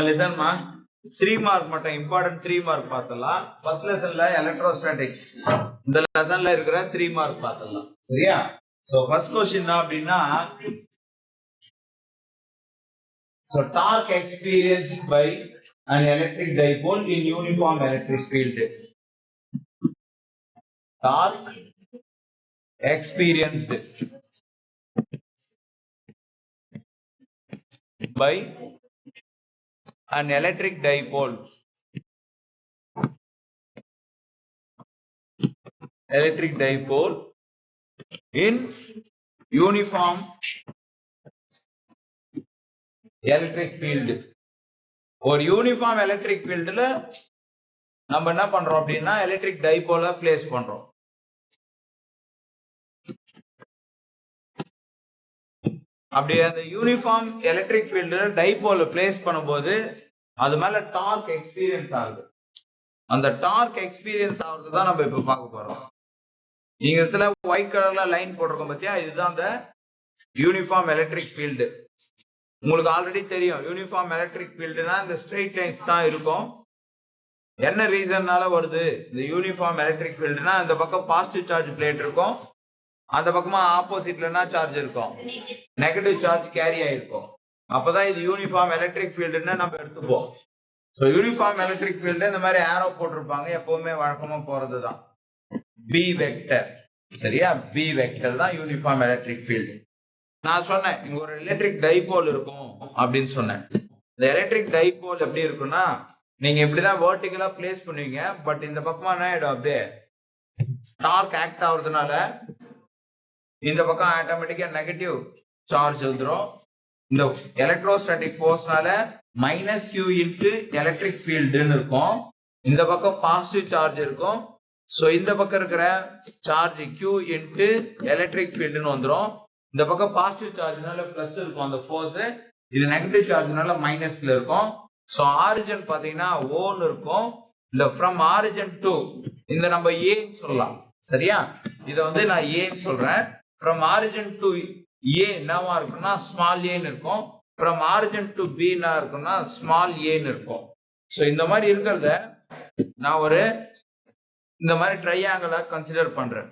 listen ma 3 mark மட்டும் important 3 mark பார்த்தலாம். first lessonல electrostatics இந்த லெசன்ல இருக்கிற 3 mark பார்த்தலாம். சரியா? so first question என்ன அப்படினா so torque experienced by an electric dipole in uniform electric field. Torque experienced by an electric dipole in uniform electric field. ஒரு uniform electric ஃபீல்ட்ல நம்ம என்ன பண்றோம் அப்படின்னா எலக்ட்ரிக் டைபோல பிளேஸ் பண்றோம். அப்படி அந்த யூனிஃபார்ம் எலக்ட்ரிக் ஃபீல்ட்ல டைபோல பிளேஸ் பண்ணும்போது அது மேல டார்க் எக்ஸ்பீரியன்ஸ் ஆகுது. அந்த டார்க் எக்ஸ்பீரியன்ஸ் ஆகுறது தான் நம்ம இப்ப பார்க்க போறோம். நீங்க இதுல ஒயிட் கலர்ல லைன் போட்டிருக்கோம் பத்தியா, இதுதான் அந்த யூனிஃபார்ம் எலக்ட்ரிக் ஃபீல்டு. உங்களுக்கு ஆல்ரெடி தெரியும் யூனிஃபார்ம் எலக்ட்ரிக் ஃபீல்டுனா இந்த ஸ்ட்ரெயிட் லைன்ஸ் தான் இருக்கும். என்ன ரீசன்னால வருது இந்த யூனிஃபார்ம் எலக்ட்ரிக் ஃபீல்டுனா, இந்த பக்கம் பாசிட்டிவ் சார்ஜ் பிளேட் இருக்கும், அந்த பக்கமா ஆப்போசிட்ல என்ன சார்ஜ் இருக்கும், நெகட்டிவ் சார்ஜ் கேரி ஆயிருக்கும். அப்பதான் இது யூனிஃபார்ம் எலக்ட்ரிக் ஃபீல்டுன்னு நம்ம எடுத்துப்போம். ஸோ யூனிஃபார்ம் எலக்ட்ரிக் ஃபீல்டு இந்த மாதிரி ஆரோ போட்டிருப்பாங்க, எப்பவுமே வழக்கமா போறது தான் பி வெக்டர். சரியா? பி வெக்டர் தான் யூனிஃபார்ம் எலக்ட்ரிக் ஃபீல்டு. நான் சொன்னேன் இங்க ஒரு எலக்ட்ரிக் டைபோல் இருக்கும் அப்படின்னு சொன்னேன். இந்த எலக்ட்ரிக் டைபோல் எப்படி இருக்குன்னா, நீங்க இப்படிதான் வெர்டிகலா பிளேஸ் பண்ணுவீங்க, பட் இந்த பக்கமா என்ன ஆயிடும், அப்படியே டார்க் ஆக்ட் ஆகுறதுனால இந்த பக்கம் ஆட்டோமேட்டிக்கா நெகட்டிவ் சார்ஜ் வந்துடும். இந்த எலக்ட்ரோஸ்டாட்டிக் ஃபோர்ஸ்னால மைனஸ் கியூ இன்டு எலக்ட்ரிக் ஃபீல்டுன்னு இருக்கும், இந்த பக்கம் பாசிட்டிவ் சார்ஜ் இருக்கும். ஸோ இந்த பக்கம் இருக்கிற சார்ஜ் கியூ இன்டு எலக்ட்ரிக் ஃபீல்டுன்னு வந்துடும். இந்த பக்கம் பாசிட்டிவ் சார்ஜ்னால பிளஸ் இருக்கும் அந்த ஃபோர்ஸ், இது நெகட்டிவ் சார்ஜ்னால மைனஸ்ல இருக்கும். ஸோ ஆரிஜின் பாத்தீங்கன்னா ஓன்னு இருக்கும். இந்த ஃப்ரம் ஆரிஜின் டு இந்த நம்ம ஏன்னு சொல்லலாம். சரியா? இதை வந்து நான் ஏன்னு சொல்றேன். ஃப்ரம் ஆரிஜின் டு ஏ என்னவா இருக்குன்னா ஸ்மால் ஏன்னு இருக்கும். ஃப்ரம் ஆரிஜின் டு பி என்ன இருக்குன்னா ஸ்மால் ஏன்னு இருக்கும். ஸோ இந்த மாதிரி இருக்கிறத நான் ஒரு இந்த மாதிரி ட்ரையாங்கிளா கன்சிடர் பண்றேன்.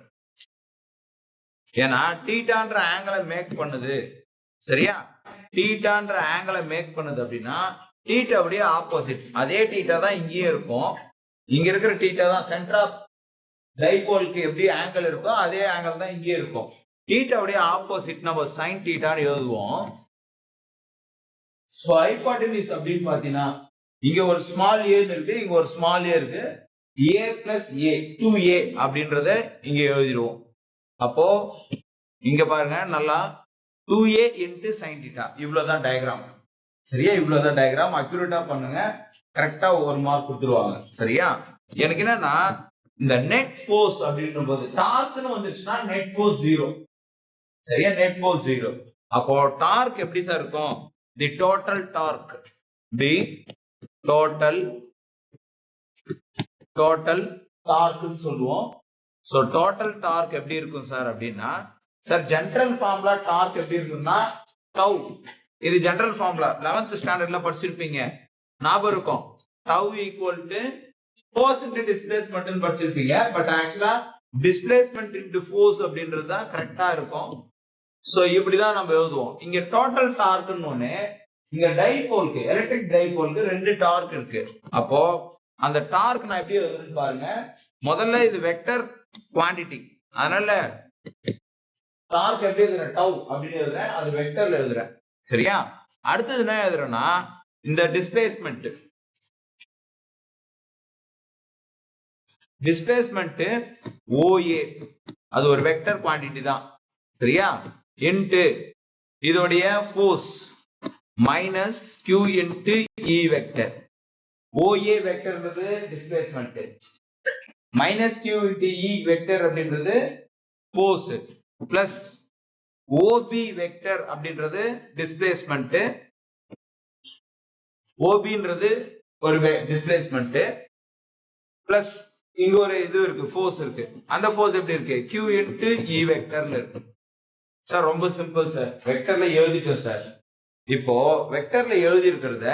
ஏன்னா டீட்டான்ற ஆங்கிளை மேக் பண்ணுது. சரியா? டீட்டான்ற ஆங்கிளை மேக் பண்ணுது அப்படின்னா டீட்டா அப்படியே ஆப்போசிட், அதே டீட்டா தான் இங்கேயும் இருக்கும். இங்க இருக்கிற டீட்டா தான் சென்டர் ஆஃப் டைபோலுக்கு எப்படி ஆங்கிள் இருக்கோ அதே ஆங்கிள் தான் இங்கே இருக்கும். டீட்டா அப்படியே ஆப்போசிட் நம்ம சைன் டீட்டான்னு எழுதுவோம். ஸோ ஹைபாட்டனிஸ் அப்படின்னு பாத்தீங்கன்னா இங்க ஒரு ஸ்மால் ஏன்னு இருக்கு, இங்க ஒரு ஸ்மால் ஏ இருக்கு. ஏ பிளஸ் ஏ 2a அப்படின்றத இங்க எழுதிடுவோம். அப்போ இங்க பாருங்க நல்லா 2a இன்டு சைன் டீட்டா, இவ்வளவுதான் டயக்ராம். சரியா? இவ்வளவுதான் டயக்ராம். அக்யூரேட்டா பண்ணுங்க, கரெக்டா ஒரு மார்க் கொடுத்துருவாங்க. சரியா? எனக்கு என்னன்னா இந்த நெட் ஃபோர்ஸ் அப்படின்ற போது டார்க்னு வந்துச்சுன்னா நெட் ஃபோர்ஸ் 0. சரியா? Net force 0. அப்போ டார்க் எப்படி சார் இருக்கும், the total torque, the total டார்க்னு சொல்லுவோம். சோ டோட்டல் டார்க் எப்படி இருக்கும் சார் அப்படின்னா, சார் ஜெனரல் ஃபார்முலா டார்க் எப்படி இருக்கும்னா டவ். இது ஜெனரல் ஃபார்முலா 11th ஸ்டாண்டர்ட்ல படிச்சிருப்பீங்க, ஞாபகம் இருக்கும். Tau equal to force into displacement படிச்சிருப்பீங்க. பட் ஆக்சுவலா டிஸ்பிளேஸ்மென்ட் இன்டு ஃபோர்ஸ் அப்படின்றது தான் கரெக்டா இருக்கும். சோ இப்படிதான் நம்ம எழுதுவோம். இங்க டோட்டல் டார்க்னு ஒண்ணு, இங்க டைபோலுக்கு எலக்ட்ரிக் டைபோலுக்கு 2 டார்க் இருக்கு. அப்போ அந்த டார்க் நான் எப்படி எழுதுறேன்னு பாருங்க. முதல்ல இது வெக்டர் குவாண்டிட்டி, அதனால டார்க் எப்படி எழுதுறேன், டவ் அப்படின்னு எழுதுறேன், அது வெக்டர்ல எழுதுறேன். சரியா? அடுத்தது என்ன எழுதுறேன்னா இந்த டிஸ்பிளேஸ்மென்ட் OA, அது ஒரு வெக்டர் குவாண்டிட்டி தான். சரியா? இன்டு இதோடைய force minus Q into E vector. OA வெக்டர்ன்றது displacement, minus Q into E vector அப்படின்றது ஃபோர்ஸ், பிளஸ் OB வெக்டர் அப்படின்றது டிஸ்பிளேஸ்மென்ட். OBன்றது ஒரு டிஸ்பிளேஸ்மென்ட், பிளஸ் இங்க ஒரு இது இருக்கு, ஃபோர்ஸ் இருக்கு. அந்த ஃபோர்ஸ் எப்படி இருக்கு, Q இன்டு E வெக்டர்ல இருக்கு. சார் ரொம்ப சிம்பிள் சார், வெக்டர்ல எழுதிட்டோம் சார். இப்போ வெக்டர்ல எழுதி இருக்கிறத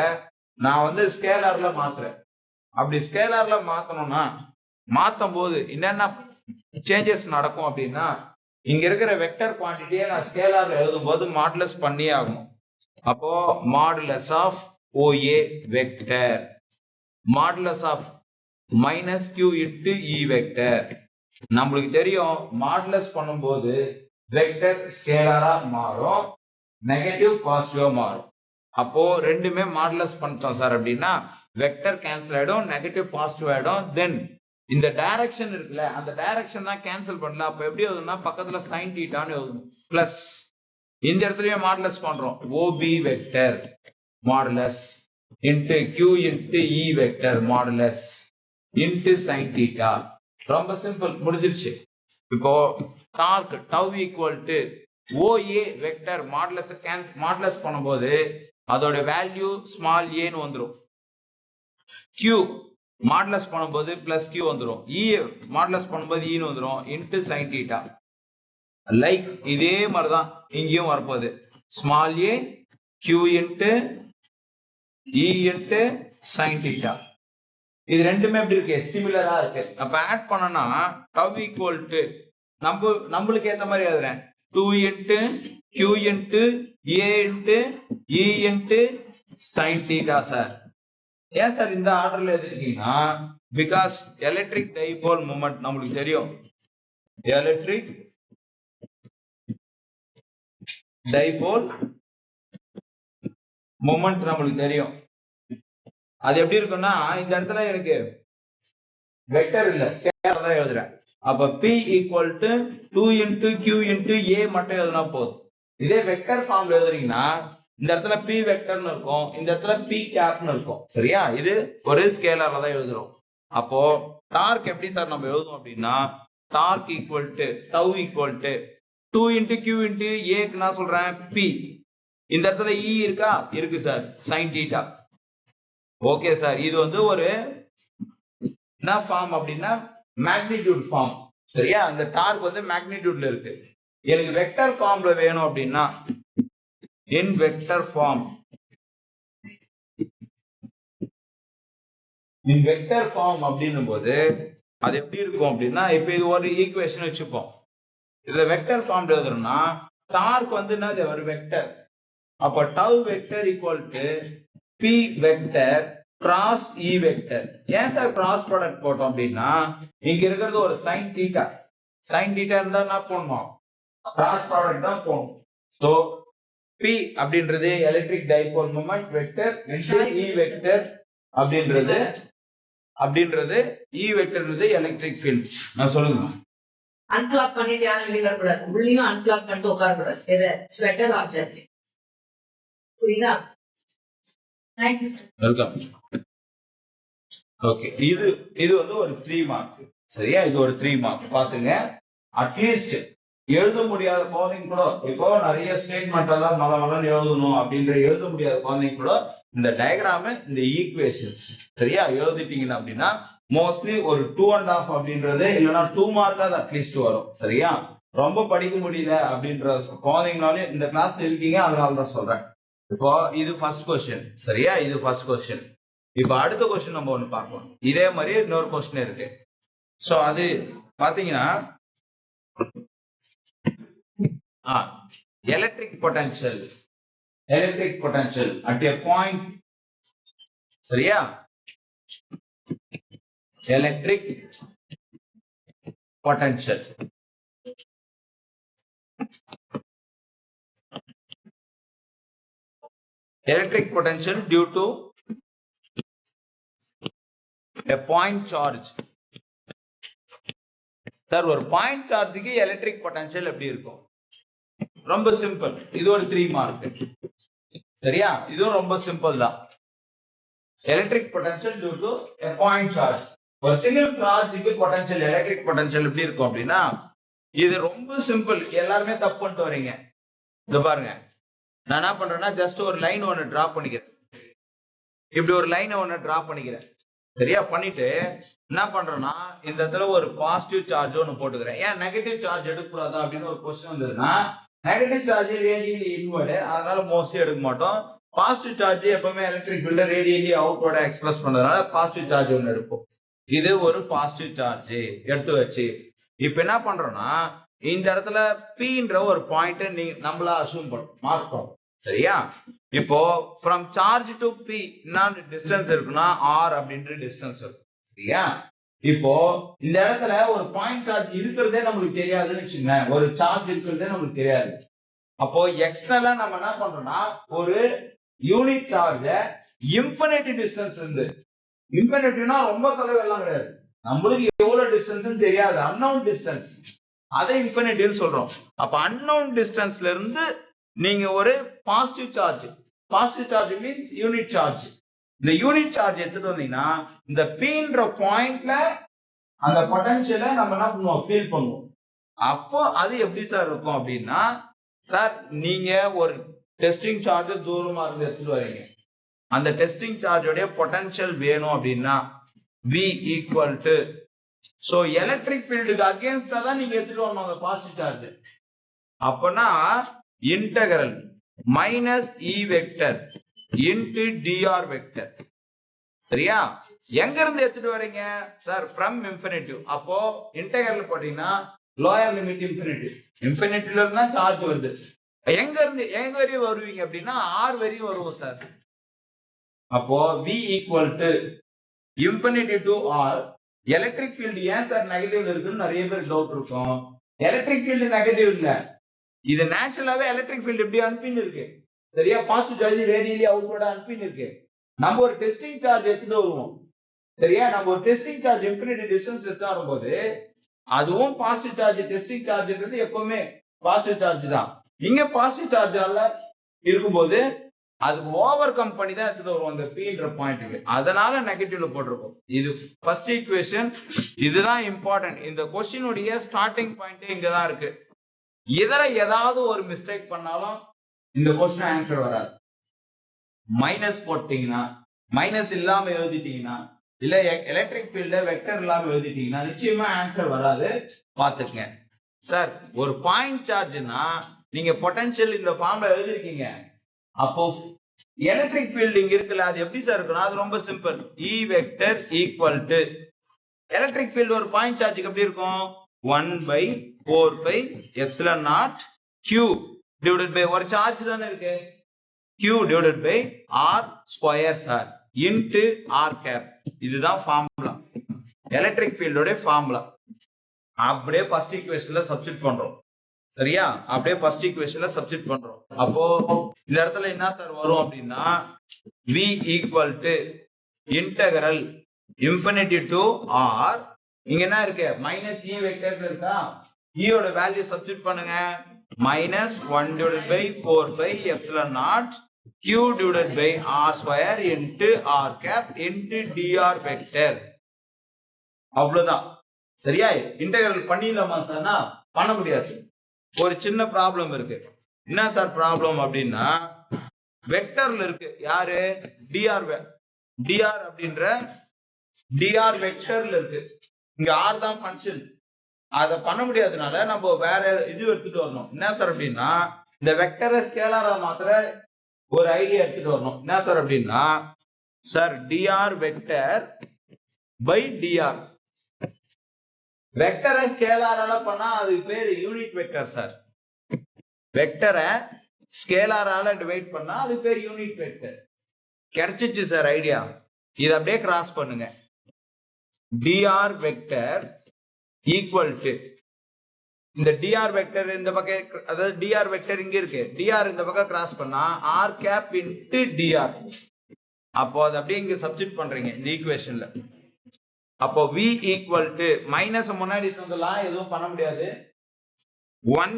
நான் வந்து ஸ்கேலார்ல மாத்துறேன். அப்படி ஸ்கேலார்ல மாத்தணும்னா மாத்தும் போது என்னென்ன சேஞ்சஸ் நடக்கும் அப்படின்னா, இங்க இருக்கிற வெக்டர் குவான்டிட்டியை நான் ஸ்கேலார்ல எழுதும் போது மாடுலஸ் பண்ணியே ஆகும். அப்போ modulus of OA vector modulus of minus Q into E vector. நம்மளுக்கு தெரியும் மாடுலஸ் பண்ணும்போது வெக்டர் ஸ்கேலாரா மாறும், நெகட்டிவ் பாசிட்டிவா மாறும். அப்போ ரெண்டுமே மாடுலஸ் பண்ணிட்டோம் சார் அப்படின்னா வெக்டர் கேன்சல் ஆயிடும், நெகட்டிவ் பாசிட்டிவ் ஆயிடும். தென் இந்த டைரக்ஷன் இருக்குல்ல, அந்த டைரக்ஷன் தான் கேன்சல் பண்ணல. அப்ப எப்படி எழுதணும்னா பக்கத்துல sin தீட்டான்னு எழுதணும். பிளஸ் இந்த இடத்துலயே மாடுலஸ் பண்றோம், OB vector modulus into Q into E vector modulus into sin theta. ரொம்ப சிம்பிள், முடிஞ்சிருச்சு. இப்போ torque tau equal to OA vector modulus பண்ணும்போது அதோட வேல்யூ ஸ்மால் ஏன்னு வந்துடும். Q மாடுலஸ் பண்ணும்போது பிளஸ் Q வந்துடும். E மாடுலஸ் பண்ணும்போது ஈன்னு வந்துடும் இன்டு sin தீட்டா. லைக் இதே மாதிரிதான் இங்கேயும் வரப்போகுது, small A Q into E into sin theta. இது ரெண்டுமே எப்படி இருக்கு, சிமிலரா இருக்கு. அப்ப ஆட் பண்ணனா டவ் ஈக்குவல் டு நம்மளுக்கு ஏத்த மாதிரி எழுதுறேன், 2 into Q into A into E into sin theta. Sir ஏன் சார் இந்த ஆர்டர்ல எழுதிருக்கீங்கன்னா, பிகாஸ் எலக்ட்ரிக் டைபோல் மூமெண்ட் நம்மளுக்கு தெரியும். எலக்ட்ரிக் டைபோல் மூமெண்ட் நம்மளுக்கு தெரியும். அது எப்படி இருக்குன்னா, இந்த இடத்துல எனக்கு வெக்டர் இல்ல, ஸ்கேலார் தான் எழுதுறேன். அப்ப P equal to 2 into Q into A மட்டும் எழுதுனா போதும். இதே வெக்டர் ஃபார்ம்ல எழுதுறீங்கன்னா இந்த இடத்துல P வெக்டர்னு இருக்கும், இந்த இடத்துல P கேப்னு இருக்கும். சரியா, இது ஒரு ஸ்கேலார்ல தான் எழுதுறோம். அப்போ டார்க் எப்படி சார் நம்ம எழுதுவோம் அப்படின்னா, torque equal to tau equal to 2 into Q into A க்கு நான் சொல்றேன் P. இந்த இடத்துல E இருக்கா, இருக்கு sir, sin theta. Okay sir, இது வந்து ஒரு என்ன ஃபார்ம் அப்படின்னா மேக்னிடியூட் ஃபார்ம். சரியா, அந்த டார்க் வந்து மேக்னிடியூட்ல இருக்கு. எனக்கு வெக்டர் ஃபார்ம்ல வேணும் அப்படின்னா in vector form, in vector form அப்படின்னும் போது அது எப்படி இருக்கும் அப்படின்னா, இப்ப இது ஒரு ஈக்குவேஷன் வச்சுப்போம். இதுல வெக்டர் ஃபார்ம்ல எழுதுறோம்னா டார்க் வந்து என்னது, ஒரு வெக்டர். அப்ப டவ் vector equal to P vector cross E vector. ஏன் சார் கிராஸ் ப்ராடக்ட் போட்டோம் அப்படின்னா, இங்க இருக்கிறது ஒரு sin தீட்டா. sin தீட்டா இருந்தா என்ன போடணும், கிராஸ் ப்ராடக்ட் தான் போடணும். சோ P அப்படின்றது electric dipole moment vector into E vector அப்படின்றது E வெக்டர்ன்றது எலக்ட்ரிக் ஃபீல்ட். நான் சொல்லுங்க, அன்கிளாக் பண்ணிட்டு யாரும் வெளியே வரக்கூடாது, உள்ளேயும் அன்கிளாக் பண்ணிட்டு உட்கார கூடாது. இது ஸ்வெட்டர் ஆப்ஜெக்ட், புரியுதா? Thank you sir, welcome. ஓகே, இது வந்து ஒரு 3 மார்க். சரியா, இது ஒரு 3 மார்க். பாத்துங்க, அட்லீஸ்ட் எழுத முடியாத குழந்தைங்க கூட, இப்போ நிறைய ஸ்டேட்மெண்ட் எல்லாம் மலமலன்னு எழுதணும் அப்படின்ற எழுத முடியாத குழந்தைங்க கூட இந்த டயக்ராம், இந்த ஈக்குவேஷன்ஸ் சரியா எழுதிட்டீங்கன்னா அப்படின்னா மோஸ்ட்லி ஒரு 2.5 அப்படின்றது இல்லைன்னா 2 மார்க்காவது அட்லீஸ்ட் வரும். சரியா, ரொம்ப படிக்க முடியல அப்படின்ற குழந்தைங்களாலே இந்த கிளாஸ்ல இருக்கீங்க, அதனாலதான் சொல்றேன். இப்போ இது ஃபர்ஸ்ட் கொஸ்டின். சரியா, இது ஃபர்ஸ்ட் கொஸ்டின். இப்போ அடுத்த கொஸ்டின் நம்ம ஒண்ணு பார்க்கலாம். இதே மாதிரி இன்னொரு கொஸ்டின் இருக்கு. சோ அது பாத்தீங்கன்னா electric potential at a point. சரியா, electric potential due to a point charge. Sir ஒரு பாயிண்ட் சார்ஜுக்கு எலக்ட்ரிக் பொட்டன்ஷியல் எப்படி இருக்கும்? ரொம்ப சிம்பிள், இது ஒரு 3 மார்க். சரியா, இதுவும் ரொம்ப சிம்பிள் தான். Electric potential due to a point charge. ஒரு சிங்கிள் சார்ஜுக்கு பொட்டன்ஷியல், எலக்ட்ரிக் பொட்டன்ஷியல் எப்படி இருக்கும் அப்படின்னா, இது ரொம்ப சிம்பிள். எல்லாருமே தப்பு பண்ணிட்டு வரீங்க. இத பாருங்க, நான் என்ன பண்றேன்னா ஜஸ்ட் ஒரு லைன் ஒன்னு டிரா பண்ணிக்கிறேன். இப்படி ஒரு லைன் ஒன்னு டிரா பண்ணிக்கிறேன். சரியா, பண்ணிட்டு என்ன பண்றேன்னா இந்த இடத்துல ஒரு பாசிட்டிவ் சார்ஜ் ஒன்னு போட்டுக்கிறேன். ஏன் நெகட்டிவ் சார்ஜ் எடுக்கக்கூடாதா அப்படின்னு ஒரு கொஸ்டின் வந்ததுன்னா நெகட்டிவ் சார்ஜ் ரேடியலி இன்வர்ட், அதனால மோஸ்ட்லி எடுக்க மாட்டோம். பாசிட்டிவ் சார்ஜ் எப்பவுமே எலக்ட்ரிக் ஃபீல்ட ரேடியலி அவுட்வர்டா எக்ஸ்பிரஸ் பண்றதுனால பாசிட்டிவ் சார்ஜ் ஒன்று எடுப்போம். இது ஒரு பாசிட்டிவ் சார்ஜ் எடுத்து வச்சு இப்ப என்ன பண்றோம்னா இந்த இடத்துல Pன்ற ஒரு பாயிண்ட் நம்மளா அசூம் பண்ணோம், மார்க் பண்ணோம். சரியா? இப்போ ஃப்ரம் சார்ஜ் டு P என்ன டிஸ்டன்ஸ் இருக்குன்னா R அப்படின்ற டிஸ்டன்ஸ் இருக்கும். சரியா? இப்போ இந்த இடத்துல ஒரு பாயிண்ட் சார்ஜ் இருக்கிறதே நம்மளுக்கு தெரியாதுன்னு வச்சுக்கோங்க. ஒரு சார்ஜ் இருக்கிறதே நம்மளுக்கு தெரியாது. அப்போ எக்ஸ்டர்னலா நம்ம என்ன பண்றோம்னா ஒரு யூனிட் சார்ஜ இன்ஃபினிட்டி டிஸ்டன்ஸ் இருந்து, இன்ஃபினிட்டினா ரொம்ப தொலைவு எல்லாம் கிடையாது, நம்மளுக்கு எவ்வளவு டிஸ்டன்ஸ் தெரியாது, அன்னவுன் டிஸ்டன்ஸ், அதை இன்ஃபினிட்டின்னு சொல்றோம். அப்ப அன்னவுன் டிஸ்டன்ஸ்ல இருந்து நீங்க ஒரு positive charge means unit charge, இந்த யூனிட் சார்ஜ் எடுத்துட்டு வந்தீங்கன்னா இந்த Pன்ற பாயிண்ட்ல அந்த பொட்டன்ஷியலை நம்ம என்ன பண்ணுவோம், ஃபீல் பண்ணுவோம். அப்போ அது எப்படி சார் இருக்கும் அப்படின்னா, சார் நீங்க ஒரு டெஸ்டிங் சார்ஜ் தூரமா இருந்து எடுத்துட்டு வரீங்க, அந்த டெஸ்டிங் சார்ஜோட பொட்டன்ஷியல் வேணும் அப்படின்னா V equal to, so electric ஃபீல்டுக்கு அகேன்ஸ்டா தான் நீங்க எடுத்துட்டு வரணும் அந்த பாசிட்டிவ் சார்ஜ். அப்பனா integral minus E vector into dr vector. சரியா? எங்க இருந்து எடுத்துட்டு வரீங்க சார்? From infinity. அப்போ இன்டெகிரல் போட்டீங்கன்னா லோயர் லிமிட் இன்ஃபினிட்டி, இன்ஃபினிட்டில இருந்தா சார்ஜ் வருது. எங்க வரையும் வருவீங்க அப்படின்னா R வரையும் வருவோம் சார். அப்போ V equal to infinity to R. Electric field ஏன் சார் நெகட்டிவ்ல இருக்குன்னு நிறைய பேர் டவுட் இருக்கும். எலக்ட்ரிக் ஃபீல்டு நெகட்டிவ் இல்ல, இது நேச்சுரலாவே எலக்ட்ரிக் ஃபீல்டு எப்படி அனுப்பின்னு இருக்கு. சரியா? பாசிட்டிவ் சார்ஜ் ரேடியலி அவுட்வர்டா அனுப்பின்னு இருக்கு. நம்ம ஒரு டெஸ்டிங் சார்ஜ் எடுத்துட்டு வருவோம். சரியா? நம்ம ஒரு டெஸ்டிங் சார்ஜ் இன்ஃபினிட்டி டிஸ்டன்ஸ் எடுத்து வரும்போது அதுவும் பாசிட்டிவ் சார்ஜ், டெஸ்டிங் சார்ஜ்ன்றது எப்பவுமே பாசிட்டிவ் சார்ஜ் தான். இங்க பாசிட்டிவ் சார்ஜால இருக்கும்போது அதுக்கு ஓவர் கம் பண்ணி தான் எடுத்துட்டு வருவோம் அந்த Pன்ற பாயிண்ட்டுக்கு, அதனால நெகட்டிவ்ல போட்டிருக்கோம். இது ஃபர்ஸ்ட் ஈக்குவேஷன், இதுதான் இம்பார்ட்டன்ட். இந்த கொஸ்டினுடைய ஸ்டார்டிங் பாயிண்ட் இங்க தான் இருக்கு. இதுல ஏதாவது ஒரு மிஸ்டேக் பண்ணாலும் இந்த கொஸ்டின் ஆன்சர் வராது. மைனஸ் போட்டீங்கன்னா, மைனஸ் இல்லாம எழுதிட்டீங்கன்னா, இல்ல எலக்ட்ரிக் ஃபீல்ட வெக்டர் இல்லாம எழுதிட்டீங்கன்னா நிச்சயமா ஆன்சர் வராது, பாத்துக்கங்க. சார் ஒரு பாயிண்ட் சார்ஜ்னா நீங்க பொட்டன்ஷியல் இந்த ஃபார்ம்ல எழுதிருக்கீங்க, அப்போ எலக்ட்ரிக் ஃபீல்டு இங்க இருக்குல்ல, அது எப்படி சார் இருக்குன்னா அது ரொம்ப simple. E vector equal to electric field ஒரு பாயிண்ட் சார்ஜுக்கு எப்படி இருக்கும், 1/4πε0 Q டிவைடட் பை ஒரு சார்ஜ் தானே இருக்கு, Q divided by R square sir into R cap. இதுதான் ஃபார்முலா, எலக்ட்ரிக் ஃபீல்டோட ஃபார்முலா. அப்படியே ஃபர்ஸ்ட் ஈக்குவேஷன்ல சப்ஸ்டிட் பண்றோம். சரியா? அப்படியே ஃபர்ஸ்ட் ஈக்குவேஷன்ல சப்ஸ்டிட் பண்றோம். அப்போ இந்த இடத்துல என்ன சார் வரும் அப்படின்னா V equal to integral infinity to R. இங்க என்ன இருக்கு, மைனஸ் E வெக்டர் இருக்கா, E ஓட வேல்யூ சப்ஸ்டிட் பண்ணுங்க, minus 1/4πε0 Q divided by R square into R cap into dr vector. அவ்வளவுதான். சரியா? இன்டெகிரல் பண்ணிடலாமா சார்னா? பண்ண முடியாது. ஒரு சின்ன ப்ராப்ளம் இருக்கு. என்ன சார் ப்ராப்ளம் அப்படின்னா, வெக்டர்ல இருக்கு யாரு, dr அப்படின்ற dr வெக்டர்ல இருக்கு. இங்க R தான் ஃபங்க்ஷன், அத பண்ண முடியாதனால நம்ம வேற இது எடுத்துட்டு வரணும். என்ன சார் அப்படின்னா, இந்த வெக்டரை ஸ்கேலாரா மாத்திர ஒரு ஐடியா எடுத்துட்டு வரணும். என்ன சார் அப்படின்னா, sir dr vector by dr, வெக்டரை ஸ்கேலாரால பண்ணா அதுக்கு பேர் யூனிட் வெக்டர் சார். வெக்டரை ஸ்கேலாரால டிவைட் பண்ணா அதுக்கு பேர் யூனிட் வெக்டர். கிடைச்சிச்சு சார் ஐடியா. இத அப்படியே கிராஸ் பண்ணுங்க, dr வெக்டர் ஈக்குவல் டு இந்த dr வெக்டர் இந்த பக்கம், அதாவது dr வெக்டர் இங்க இருக்கு, dr இந்த பக்கம் கிராஸ் பண்ணா r கேப் இன்டு dr. அப்போ அது அப்படியே இங்க சப்ஸ்டிட் பண்றீங்க இந்த ஈக்குவேஷன்ல. அப்போ V ஈக்குவல் டு மைனஸ் முன்னாடி வந்துடலாம், எதுவும் பண்ண முடியாது, 1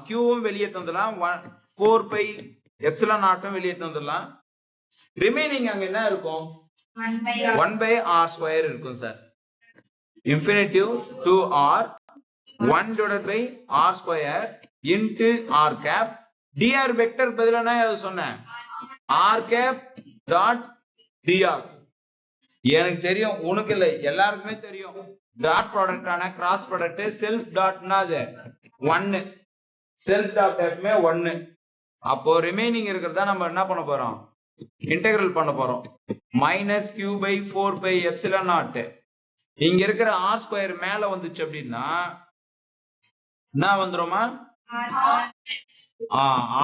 Qவும் வெளியேட்டு வந்துடலாம், 4πε0 வெளியேட்டு வந்துடலாம். ரிமைனிங் அங்க என்ன இருக்கும், 1/r ஸ்கொயர் இருக்கும் sir. Infinity to R 1 divided by R square into R cap. dr vector பதிலா நான் சொன்னேன் R cap dot dr. எனக்கு தெரியும், உனக்கு இல்லை, எல்லாருக்குமே தெரியும். டாட் ப்ராடக்ட் ஆன கிராஸ் ப்ராடக்ட் செல்ஃப் டாட்னா அது 1. செல்ஃப் டாட் எப்பவுமே 1. அப்போ ரிமைனிங் இருக்கிறதா நம்ம என்ன பண்ண போறோம், இன்டெகிரல் பண்ண போறோம். Minus Q by 4 pi epsilon naught. இங்க இருக்கிற ஆர் ஸ்கொயர் மேல வந்துச்சு அப்படின்னா என்ன வந்துருமா,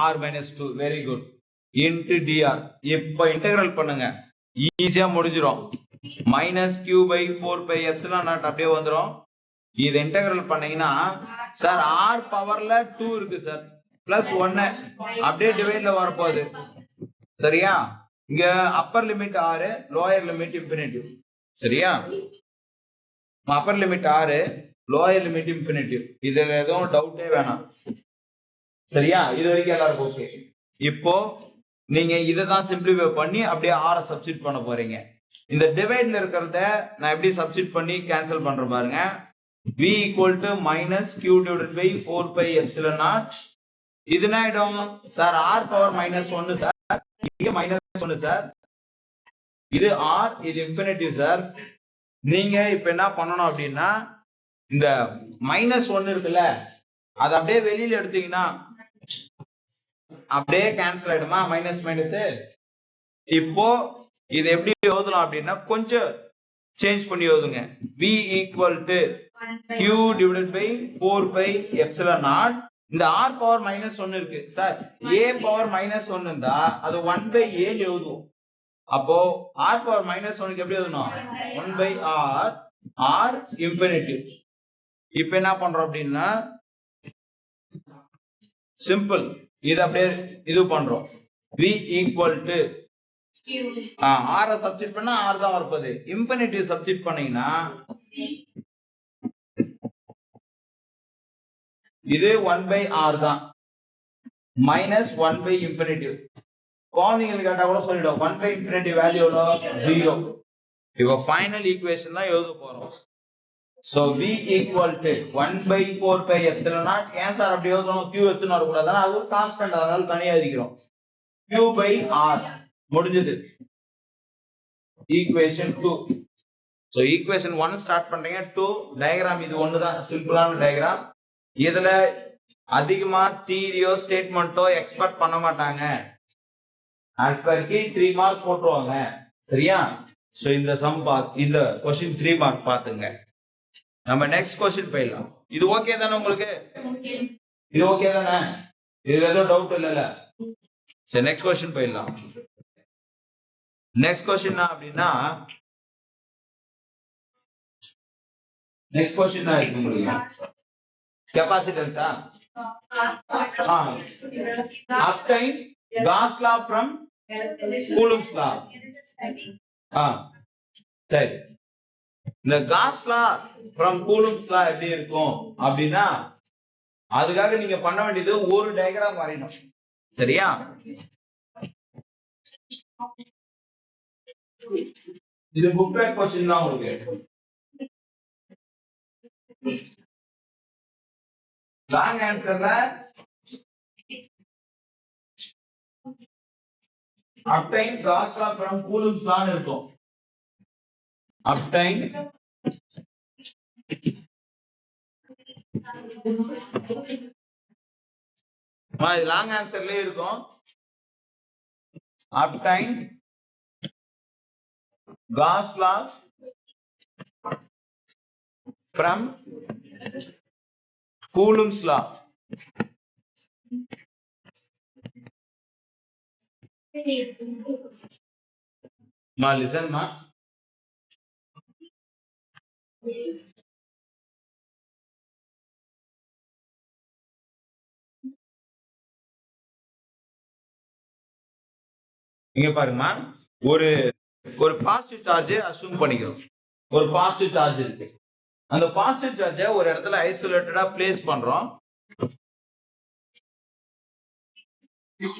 R minus 2. Very good. Into dr. இப்ப இன்டெகிரல் பண்ணுங்க, ஈஸியா முடிஞ்சிடும். Minus Q by 4 pi epsilon naught அப்படியே வந்துடும். இது இன்டெகிரல் பண்ணீங்கன்னா சார் ஆர் பவர்ல 2 இருக்கு சார், பிளஸ் 1 அப்படியே டிவைட்ல வரப்போகுது. சரியா? இங்க upper limit 6, lower limit infinity. சரியா? Upper limit 6, lower limit infinity. இதுல எதுவும் டவுட்டே வேணாம். சரியா? இது வரைக்கும் எல்லாருக்கும் ஓகே. இப்போ நீங்க இதை தான் சிம்பிளிஃபை பண்ணி அப்படியே ஆரை சப்ஸ்டிட் பண்ண போறீங்க. இந்த டிவைட்ல இருக்கிறத நான் எப்படி சப்ஸ்டிட் பண்ணி கேன்சல் பண்ற பாருங்க. v equal to minus q divided by 4 pi epsilon naught. இது என்ன ஆயிடும் sir, r power minus 1 sir, இங்க மைனஸ் 1 சார், இது r, இது இன்ஃபினிட்டி சார். நீங்க இப்ப என்ன பண்ணணும் அப்படின்னா இந்த மைனஸ் 1 இருக்குல்ல, அது அப்படியே வெளியில எடுத்தீங்கன்னா அப்படியே கேன்சல் ஆயிடுமா, மைனஸ் மைனஸ். இப்போ இது எப்படி எழுதலாம் அப்படின்னா கொஞ்சம் சேஞ்ச் பண்ணி எழுதுங்க. v equal to q divided by 4 pi epsilon naught. இந்த r பவர் மைனஸ் 1 இருக்கு சார், a பவர் மைனஸ் 1 இருந்தா அது 1 by a எழுதுவோம். அப்போ r பவர் மைனஸ் 1 எப்படி எழுதணும், 1 by r, r இன்ஃபினிட்டி. இப்போ என்ன பண்றோம் அப்படின்னா சிம்பிள், இது அப்படியே இது பண்றோம். v equal to r substitute பண்ணா r தான் வரப்போகுது. இன்ஃபினிட்டி சப்ஸ்டிட் பண்ணீங்கன்னா இது 1 by r தான், மைனஸ் 1 by இன்ஃபினிட்டி. குழந்தைங்களுக்கு கேட்டா கூட சொல்லிடும் 1 by இன்ஃபினிட்டி வேல்யூ எவ்வளோ, 0. இப்போ ஃபைனல் ஈக்குவேஷன் தான் எழுத போறோம். So v equal to 1 by 4 pi epsilon naught. ஏன் சார் அப்படி எழுதணும், q எடுத்துன்னு வரக்கூடாதுன்னா அது ஒரு கான்ஸ்டன்ட், அதனால தனியா எழுதிக்கிறோம். q by r முடிஞ்சது. ஈக்குவேஷன் 2. சோ ஈக்குவேஷன் 1 ஸ்டார்ட் பண்றீங்க. 2 டயகிராம் இது ஒன்று தான், சிம்பிளான டயகிராம். இதுல அதிகமா தியரியோ ஸ்டேட்மெண்ட்டோ எக்ஸ்பெக்ட் பண்ண மாட்டாங்க. ஆஸ் பர் கி 3 மார்க் போட்டுருவாங்க. சரியா? சோ இந்த இந்த क्वेश्चन 3 மார்க் பாத்துங்க. நம்ம நெக்ஸ்ட் क्वेश्चन போயிடலாம். இது ஓகே தானே உங்களுக்கு? இது ஓகே தானே? இதுல ஏதோ டவுட் இல்லல? சரி நெக்ஸ்ட் क्वेश्चन போயிடலாம். நெக்ஸ்ட் क्वेश्चन அப்படின்னா நெக்ஸ்ட் क्वेश्चन என்ன இருக்கு உங்களுக்கு? கெபாசிட்டன்ஸா? obtain Gauss law from Coulomb's law. சரி, இந்த Gauss law from Coulomb's law எப்படி இருக்கும் அப்படின்னா அதுக்காக நீங்க பண்ண வேண்டியது ஒரு டயகிராம் வரையணும். சரியா? இது புக் பேக் क्वेश्चन தான் உங்களுக்கு. லாங் ஆன்சர்ல obtain Gauss law from Coulomb's law இருக்கும். obtain இது லாங் ஆன்சர்லயே இருக்கும். obtain Gauss law from Coulomb's law. Ma listen ma. இங்க பாருங்கம்மா, ஒரு பாசிட்டிவ் சார்ஜ் அஸ்யூம் பண்ணிக்கிறோம். ஒரு பாசிட்டிவ் சார்ஜ் இருக்கு. அந்த பாசிட்டிவ் சார்ஜை ஒரு இடத்துல ஐசோலேட்டடா பிளேஸ் பண்றோம்.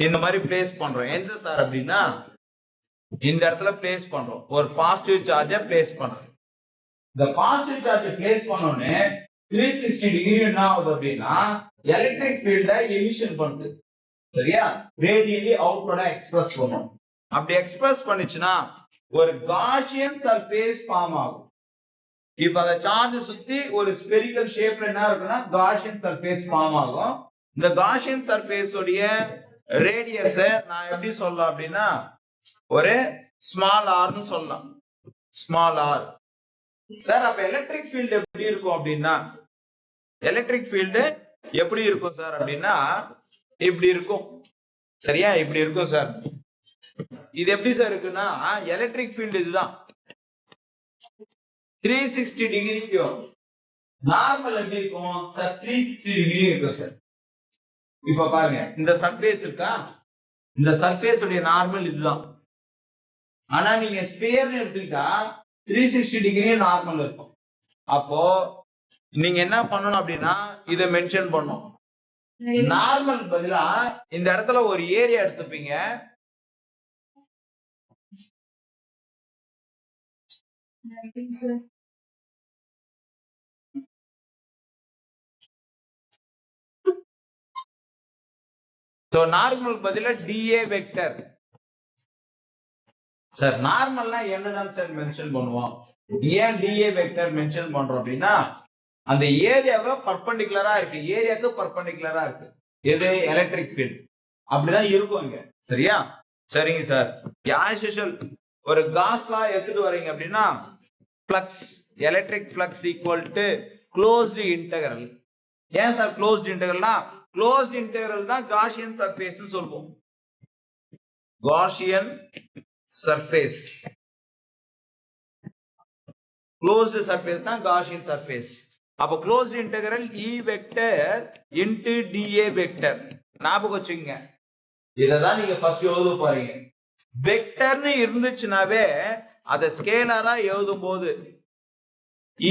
இந்த மாதிரி பிளேஸ் பண்றோம். எந்த சார் அப்படின்னா இந்த இடத்துல பிளேஸ் பண்றோம். ஒரு பாசிட்டிவ் சார்ஜை பிளேஸ் பண்றோம். இந்த பாசிட்டிவ் சார்ஜை பிளேஸ் பண்ணோடனே 360 டிகிரி என்ன ஆகுது அப்படின்னா எலக்ட்ரிக் ஃபீல்டை எமிஷன் பண்ணுது. சரியா? ரேடியலி அவுட்வர்டா எக்ஸ்பிரஸ் பண்ணும். அப்படி எக்ஸ்பிரஸ் பண்ணிச்சுன்னா ஒரு காஷியன் சர்ஃபேஸ் ஃபார்ம் ஆகும். இப்ப அந்த சார்ஜ் சுத்தி ஒரு ஸ்பெரிக்கல் ஷேப்ல என்ன இருக்குன்னா காஷியன் சர்ஃபேஸ் ஃபார்ம் ஆகும். இந்த காஷியன் சர்ஃபேஸ் உடைய ரேடியஸ் நான் எப்படி சொல்லலாம் அப்படின்னா ஒரு ஸ்மால் ஆர்னு சொல்லலாம். Small R. சார் அப்ப எலக்ட்ரிக் ஃபீல்டு எப்படி இருக்கும் அப்படின்னா எலக்ட்ரிக் ஃபீல்டு எப்படி இருக்கும் சார் அப்படின்னா இப்படி இருக்கும். சரியா? இப்படி இருக்கும் சார். இது எப்படி சார் இருக்குன்னா எலக்ட்ரிக் ஃபீல்டு இதுதான் 360 டிகிரிக்கும் நார்மல் எப்படி இருக்கும் சார் 360 டிகிரி இருக்கும் சார். இப்ப பாருங்க இந்த சர்ஃபேஸ் இருக்கா, இந்த சர்ஃபேஸ் உடைய நார்மல் இதுதான். ஆனா நீங்க ஸ்பியர்னு எடுத்துக்கிட்டா 360 டிகிரி நார்மல் இருக்கும். அப்போ நீங்க என்ன பண்ணணும் அப்படின்னா இதை மென்ஷன் பண்ணணும். நார்மல் பதிலா இந்த இடத்துல ஒரு ஏரியா எடுத்துப்பீங்க. நார்மல் பதிலா டிஏ வெக்டர். சார் நார்மல்னா என்னதான் சார் மென்ஷன் பண்ணுவோம். ஏன் டிஏ வெக்டர் மென்ஷன் பண்றோம் அப்படின்னா அந்த ஏரியாவை பர்பெண்டிகுலரா இருக்கு, ஏரியாவுக்கு பர்பெண்டிகுலரா இருக்கு. எது? Electric field. அப்படிதான் இருக்கும் இங்க. சரியா? சரிங்க சார். ஆஸ் யூசுவல் ஒரு காஸ் லா எடுத்துட்டு வரீங்க அப்படின்னா flux, electric flux equal to closed integral. ஏன் சார் க்ளோஸ்டு இன்டெகிரல்னா க்ளோஸ்டு இன்டெகிரல் தான் காஷியன் சர்ஃபேஸ்னு சொல்லுவோம். காஷியன் சர்ஃபேஸ், க்ளோஸ்டு சர்ஃபேஸ் தான் காஷியன் சர்ஃபேஸ். அப்ப closed integral E vector into dA vector. ஞாபகம் வச்சுக்கங்க. இததான் நீங்க ஃபர்ஸ்ட் எழுத போறீங்க. வெக்டர்னு இருந்துச்சுனாவே அத ஸ்கேலரா எழுதும் போது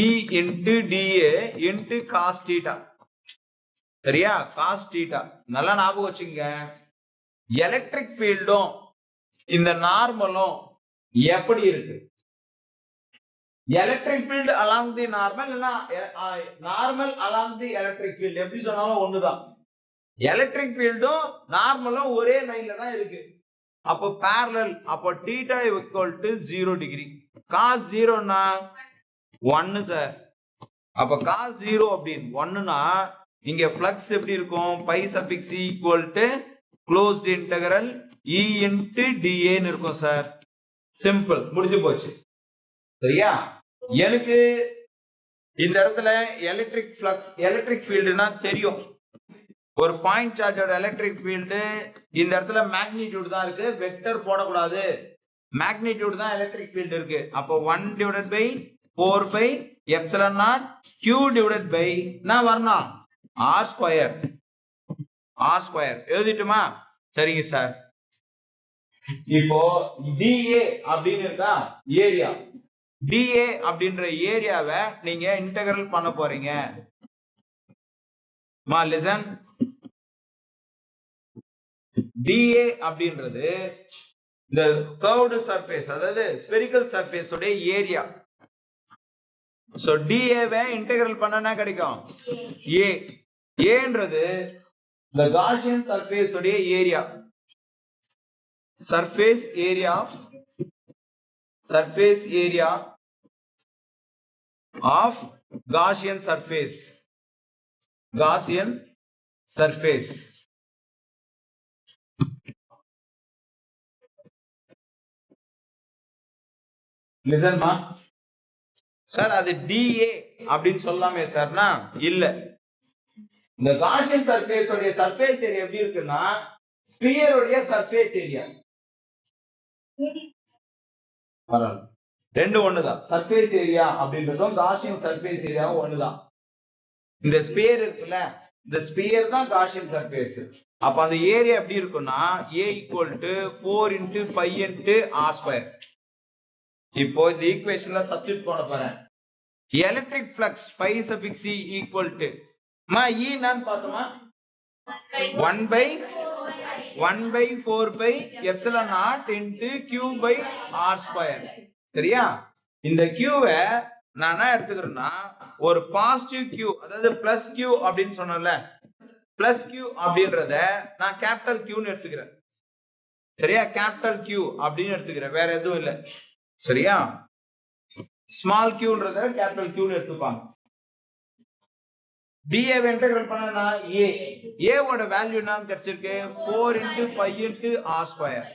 E into dA into cos θ. சரியா? cos θ. நல்லா ஞாபகம் வச்சுக்கங்க. எலக்ட்ரிக் ஃபீல்டும் இந்த நார்மலும் எப்படி இருக்கு? Electric field along the normal இல்லனா normal along the electric field எப்படி சொன்னாலும் ஒண்ணுதான். எலக்ட்ரிக் ஃபீல்டும் நார்மலும் ஒரே லைன்ல தான் இருக்கு. அப்போ parallel. அப்போ θ equal to 0 டிகிரி. cos 0 னா 1 சார். அப்ப cos 0 அப்படின் 1 னா இங்க ஃப்ளக்ஸ் எப்படி இருக்கும்? π suffix e equal to closed integral E into dA ன்னு இருக்கும் சார். சிம்பிள், முடிஞ்சு போச்சு. சரியா? எனக்கு இந்த இடத்துல எலக்ட்ரிக் ஃப்ளக்ஸ், எலக்ட்ரிக் ஃபீல்டுனா தெரியும். ஒரு பாயிண்ட் சார்ஜோட எலக்ட்ரிக் ஃபீல்டு இந்த இடத்துல மேக்னிடியூட் தான் இருக்கு, வெக்டர் போடக்கூடாது. மேக்னிடியூட் தான் எலக்ட்ரிக் ஃபீல்டு இருக்கு. அப்போ 1 divided by 4 pi epsilon naught q divided by நான் வரணும் r ஸ்கொயர். r ஸ்கொயர் எழுதிட்டுமா? சரிங்க சார். இப்போ dA அப்படின்னு இருக்கா ஏரியா. dA அப்படின்ற ஏரியாவை நீங்க இன்டெகிரல் பண்ண போறீங்க. மா லிசன். dA அப்படின்றது இந்த கர்வ்டு சர்ஃபேஸ், அதாவது ஸ்பெரிக்கல் சர்ஃபேஸ் உடைய ஏரியா. சோ dA வை இன்டெகிரல் பண்ணனா கிடைக்கும் A. Aன்றது the Gaussian surface உடைய area. Surface area of Gaussian surface. Gaussian surface. Listen ma. Sir அது dA அப்படின்னு சொல்லாமே சார்னா இல்ல. இந்த Gaussian surface உடைய சர்ஃபேஸ் ஏரியா எப்படி இருக்குன்னா ஸ்பியர் உடைய சர்ஃபேஸ் ஏரியா. ரெண்டு ஒண்ணுதான். சர்ஃபேஸ் ஏரியா அப்படின்றதும் Gaussian சர்ஃபேஸ் ஏரியாவும் ஒண்ணுதான். இந்த ஸ்பியர் இருக்குல்ல, இந்த ஸ்பியர் தான் Gaussian சர்ஃபேஸ். அப்ப அந்த ஏரியா எப்படி இருக்குன்னா A equal to 4 into pi into r square. இப்போ இந்த ஈக்குவேஷன்ல சப்ஸ்டிட்யூட் பண்ண போறேன். Electric flux π suffix e equal to மா E என்னன்னு பார்த்தோமா 1 by 4 pi epsilon naught into q by r square. சரியா? இந்த q வை நான் என்ன எடுத்துக்கிறேன்னா ஒரு பாசிட்டிவ் q, அதாவது பிளஸ் q அப்படின்னு சொன்னல, பிளஸ் q அப்படின்றத நான் கேபிட்டல் q ன்னு எடுத்துக்கிறேன். சரியா? கேபிட்டல் q அப்படின்னு எடுத்துக்கிறேன், வேற எதுவும் இல்லை. சரியா? ஸ்மால் qன்றத கேபிட்டல் q ன்னு எடுத்துப்பாங்க. dA இன்டகிரேட் பண்ணனா a ஓட வேல்யூ என்னன்னு கிடைச்சிருக்கு 4 into pi into r square.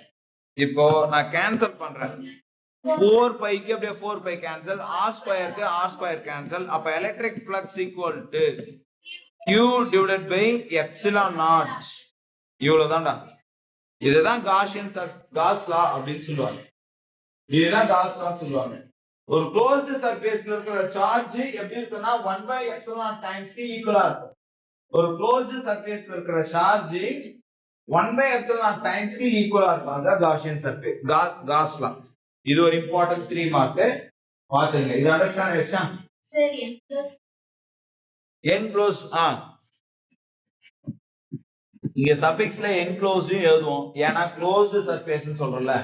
இப்போ நான் கேன்சல் பண்றேன் 4 pi க்கு அப்படியே 4 pi கேன்சல் r square க்கு r square கேன்சல் அப்ப electric flux equal to q divided by epsilon naught இவ்வளவுதான்டா. இதுதான் காஸ் லா அப்படின்னு சொல்லுவாங்க. இதுதான் காஸ் லா சொல்லுவாங்க. ஒரு க்ளோஸ்டு சர்ஃபேஸ்ல இருக்கிற சார்ஜ் எப்படி இருக்குன்னா 1 by epsilon times க்கு ஈக்குவலா இருக்கும். ஒரு க்ளோஸ்டு சர்ஃபேஸ்ல இருக்கிற சார்ஜ் 1 by epsilon times க்கு ஈக்குவலா இருக்கும். அதான் காஷியன் சர்ஃபேஸ் காஸ் லா. இது ஒரு இம்பார்ட்டன்ட் 3 மார்க் பாத்துங்க. இது அண்டர்ஸ்டாண்ட் ஆயிடுச்சா? சரி என்க்ளோஸ் இங்க சஃபிக்ஸ்ல என்க்ளோஸ்ட் எழுதுவோம். ஏன்னா க்ளோஸ்டு சர்ஃபேஸ் சொல்றோம்ல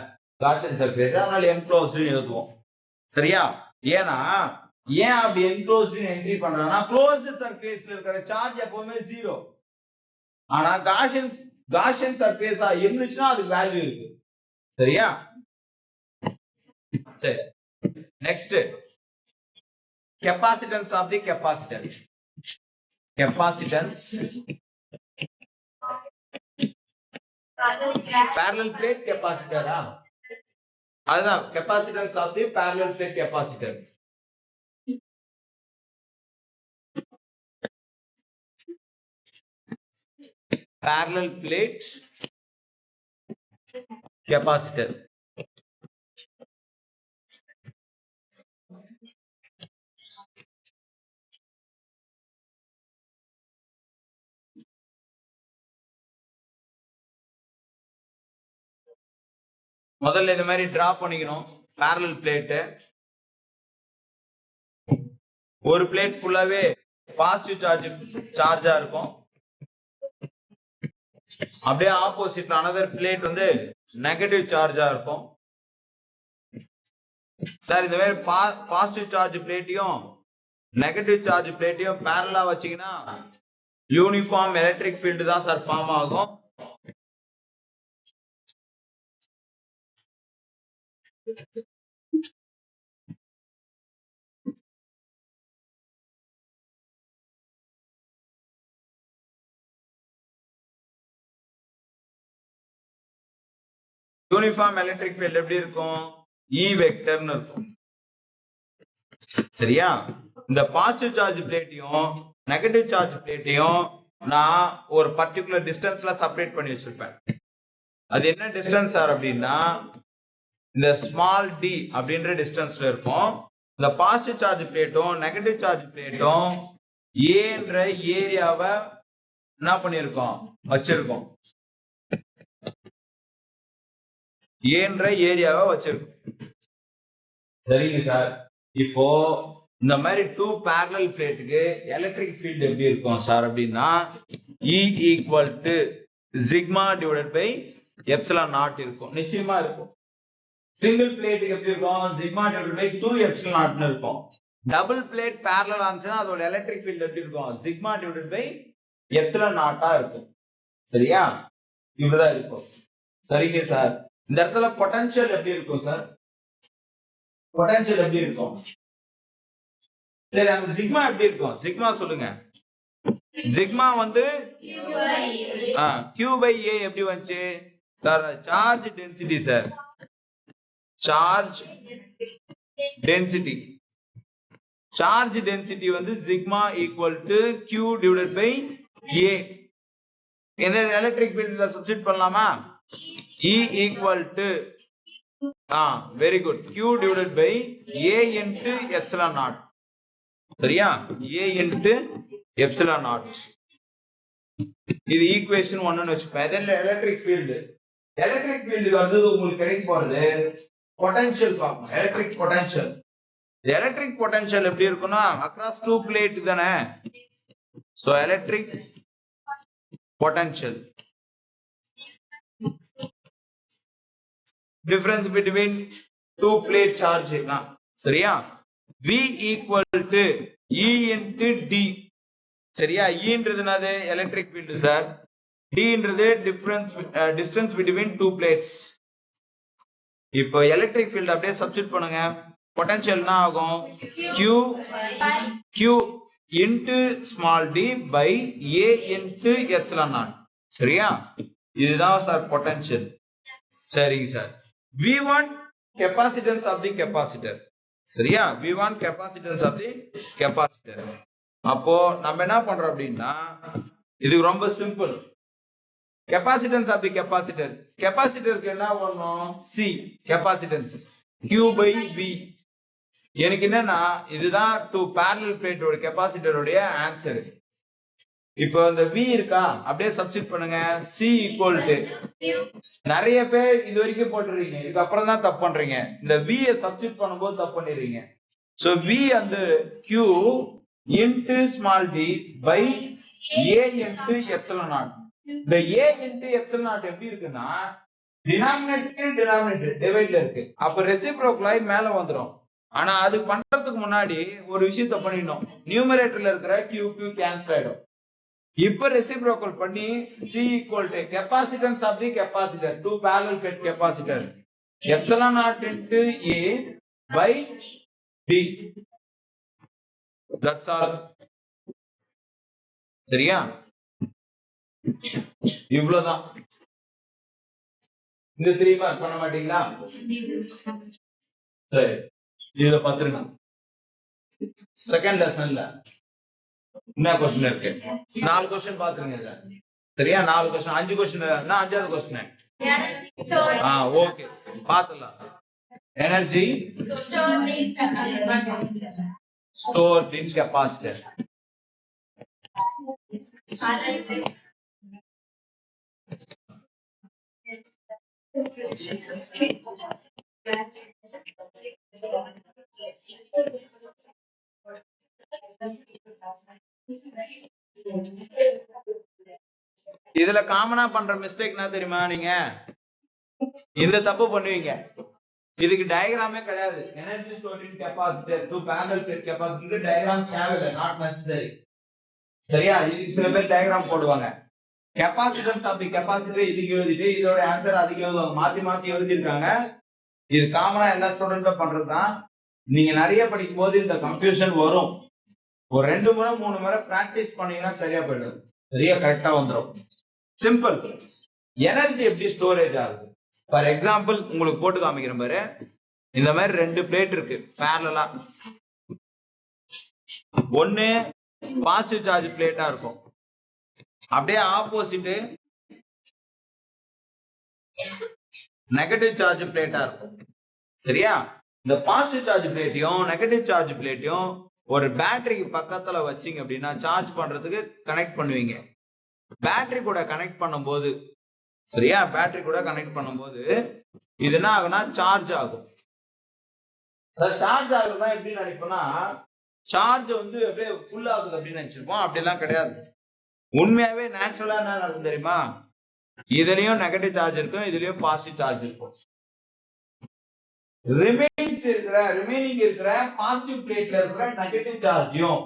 காஷியன் சர்ஃபேஸ், அதனால என்க்ளோஸ்ட் எழுதுவோம். சரியா? ஏன்னா ஏன் அப்படி என்க்ளோஸ்ட் என்ட்ரி பண்றோம்னா க்ளோஸ்டு சர்ஃபேஸ்ல இருக்கிற சார்ஜ் எப்பவுமே 0. ஆனா காஷியன் சர்ஃபேஸா இருந்துச்சுன்னா அதுக்கு வேல்யூ இருக்கு. சரியா? சரி, next capacitance of the capacitor. Capacitance parallel plate capacitor. அதுதான் capacitance of the parallel plate capacitor. Parallel plate capacitor. முதல்ல இந்த மாதிரி டிரா பண்ணிக்கணும். parallel plate ஒரு பிளேட் ஃபுல்லாவே பாசிட்டிவ் சார்ஜா இருக்கும். அப்படியே ஆப்போசிட்ல another பிளேட் வந்து நெகட்டிவ் சார்ஜா இருக்கும். சார் இந்த மாதிரி பாசிட்டிவ் சார்ஜ் பிளேட்டையும் நெகட்டிவ் சார்ஜ் பிளேட்டையும் பேரலா வச்சீங்கன்னா யூனிஃபார்ம் எலக்ட்ரிக் ஃபீல்டு தான் சார் ஃபார்ம் ஆகும். யூனிஃபார்ம் எலக்ட்ரிக் ஃபீல்ட் எப்படி இருக்கும்? E வெக்டர்னு இருக்கும். சரியா? இந்த பாசிட்டிவ் சார்ஜ் பிளேட்டையும் நெகட்டிவ் சார்ஜ் பிளேட்டையும் நான் ஒரு பர்டிகுலர் டிஸ்டன்ஸ்ல செப்பரேட் பண்ணி வச்சிருப்பேன். அது என்ன டிஸ்டன்ஸ் சார் அப்படின்னா இந்த ஸ்மால் டி அப்படின்ற டிஸ்டன்ஸ்ல இருக்கும். இந்த பாசிட்டிவ் சார்ஜ் பிளேட்டும் நெகட்டிவ் சார்ஜ் பிளேட்டும் ஏன்ற ஏரியாவை என்ன பண்ணிருக்கோம் வச்சிருக்கோம். ஏன்ற ஏரியாவை வச்சிருக்கோம். சரிங்க சார். இப்போ இந்த மாதிரி 2 parallel பிளேட்டுக்கு எலக்ட்ரிக் ஃபீல்ட் எப்படி இருக்கும் சார் அப்படின்னா E equal to sigma divided by epsilon naught இருக்கும். நிச்சயமா இருக்கும். சிங்கிள் பிளேட்டுக்கு எப்படி இருக்கும்? sigma divided by 2 epsilon naught இருக்கும். டபுள் பிளேட் parallel ஆச்சுன்னா அதோட எலக்ட்ரிக் ஃபீல்ட் எப்படி இருக்கும்? sigma divided by epsilon naught இருக்கும். சரியா? இப்படிதான் இருக்கும். சரிங்க சார். இந்த இடத்துல பொட்டன்ஷியல் எப்படி இருக்கும் சார்? பொட்டன்ஷியல் எப்படி இருக்கும்? சரி, அந்த சிக்மா எப்படி இருக்கும்? சிக்மா சொல்லுங்க. சிக்மா வந்து Q by A எப்படி வந்துச்சு sir? Charge density sir. Charge density. Charge density வந்து sigma equal to Q divided by A. இந்த எலக்ட்ரிக் ஃபீல்ட்ல சப்ஸ்டிட்யூட் பண்ணலாமா? E equal to very good Q divided by A into epsilon naught. சரியா? A into epsilon naught. இது equation 1 ன்னு வெச்சுப்பேன். இதெல்லாம் electric field. Electric field வந்து உங்களுக்கு கிடைக்க போறது பொட்டன்ஷியல் பார்க்கணும். Electric potential. எலக்ட்ரிக் பொட்டன்ஷியல் எப்படி இருக்கும்னா across 2 plate தானே. So electric potential difference between 2 plate charge தான். சரியா? V equal to E into D. சரியா? E ன்றது என்னது? Electric field sir. D ன்றது distance between 2 plates. இப்போ எலக்ட்ரிக் ஃபீல்ட் அப்படியே சப்ஸ்டிட்யூட் பண்ணுங்க. பொட்டன்ஷியல் என்ன ஆகும்? Q into small d by a into epsilon naught. சரியா? இதுதான் சார் பொட்டன்ஷியல். சரிங்க sir. we want capacitance of the capacitor. சரியா? we want capacitance of the capacitor. அப்போ நம்ம என்ன பண்றோம் அப்படின்னா இது ரொம்ப simple. capacitance of the capacitor. capacitorக்கு என்ன பண்ணணும்? c capacitance q by v. எனக்கு என்னன்னா இதுதான் டூ parallel plate ஓட capacitor உடைய ஆன்சர். இப்போ இந்த v இருக்கா அப்படியே சப்ஸ்டிட் பண்ணுங்க. c equal to நிறைய பேர் இது வரைக்கும் போட்டுறீங்க, இதுக்கு அப்புறம் தான் தப்பு பண்றீங்க. இந்த v சப்ஸ்டிட் பண்ணும்போது தப்பு பண்ணிடுறீங்க. சோ v அந்த q into small d by a into epsilon naught. இந்த a into epsilon naught எப்படி இருக்குன்னா டினாமினேட்டர் டிவைட்ல இருக்கு. அப்ப ரெசிப்ரோக்கல் மேல வந்துரும். ஆனா அது பண்றதுக்கு முன்னாடி ஒரு விஷயத்தை பண்ணிடணும். நியூமரேட்டர்ல இருக்கிற q q கேன்சல் ஆயிடும். இப்ப ரெசிப்ரோக்கல் பண்ணி c equal to capacitance of the capacitor, two parallel plate capacitor, epsilon naught into a by d. That's all. சரியா? இவ்வளவுதான். இந்த 3 மார்க் பண்ண மாட்டீங்களா? சரி, இதுல பாத்துருங்க. செகண்ட் லெசன்ல என்ன क्वेश्चन இருக்கு? 4 क्वेश्चन பாத்துருங்க இதுல. சரியா? 4 क्वेश्चन, 5 क्वेश्चन. நான் அஞ்சாவது क्वेश्चन. ஓகே, பாத்துடலாம். Energy stored in capacitor. இதுல காமனா பண்ற மிஸ்டேக் என்ன தெரியுமா? நீங்க இந்த தப்பு பண்ணுவீங்க. இதுக்கு டயகிராமே கிடையாது. Energy stored in capacitor to parallel plate capacitor diagram தேவையில்லை, நாட் நெசசரி. சரியா? இதுக்கு சில பேர் டயகிராம் போடுவாங்க. கெபாசிட்டன்ஸ் ஆஃப் தி கெபாசிட்டர் இதுக்கு எழுதிட்டு இதோட ஆன்சர் அதுக்கு எழுதுவாங்க. மாத்தி மாத்தி எழுதிருக்காங்க. இது காமனா எல்லா ஸ்டூடெண்ட்டும் பண்றதுதான். நீங்க நிறைய படிக்கும் போது இந்த கன்ஃபியூஷன் வரும். ஒரு 2 முறை 3 முறை பிராக்டிஸ் பண்ணீங்கன்னா சரியா போயிடும். சரியா? கரெக்டா வந்துடும். சிம்பிள். எனர்ஜி எப்படி ஸ்டோரேஜ் ஆகுது? ஃபார் எக்ஸாம்பிள் உங்களுக்கு போட்டு காமிக்கிறேன் பாரு. இந்த மாதிரி 2 பிளேட் இருக்கு பேரலலா. ஒன்னு பாசிட்டிவ் சார்ஜ் பிளேட்டா இருக்கும், அப்படியே ஆப்போசிட் நெகட்டிவ் சார்ஜ் பிளேட்டா இருக்கும். சரியா? இந்த பாசிட்டிவ் சார்ஜ் பிளேட்டையும் நெகட்டிவ் சார்ஜ் பிளேட்டையும் ஒரு பேட்டரிக்கு பக்கத்துல வச்சிங்க அப்படின்னா சார்ஜ் பண்றதுக்கு கனெக்ட் பண்ணுவீங்க. பேட்டரி கூட கனெக்ட் பண்ணும்போது, சரியா, பேட்டரி கூட கனெக்ட் பண்ணும்போது இது என்ன ஆகும்னா சார்ஜ் ஆகும். சார்ஜ் ஆகுதுன்னா எப்படி நினைப்போம்னா சார்ஜ் வந்து அப்படியே ஃபுல் ஆகுது அப்படின்னு நினைச்சிருப்போம். அப்படிலாம் கிடையாது. உண்மையாவே நேச்சுரலா என்ன நடக்கும் தெரியுமா? இதுலயும் நெகட்டிவ் சார்ஜ் இருக்கும், இதுலயும் பாசிட்டிவ் சார்ஜ் இருக்கும். ரிமைனிங் இருக்கிற பாசிட்டிவ் பிளேட்ல இருக்கிற நெகட்டிவ் சார்ஜும்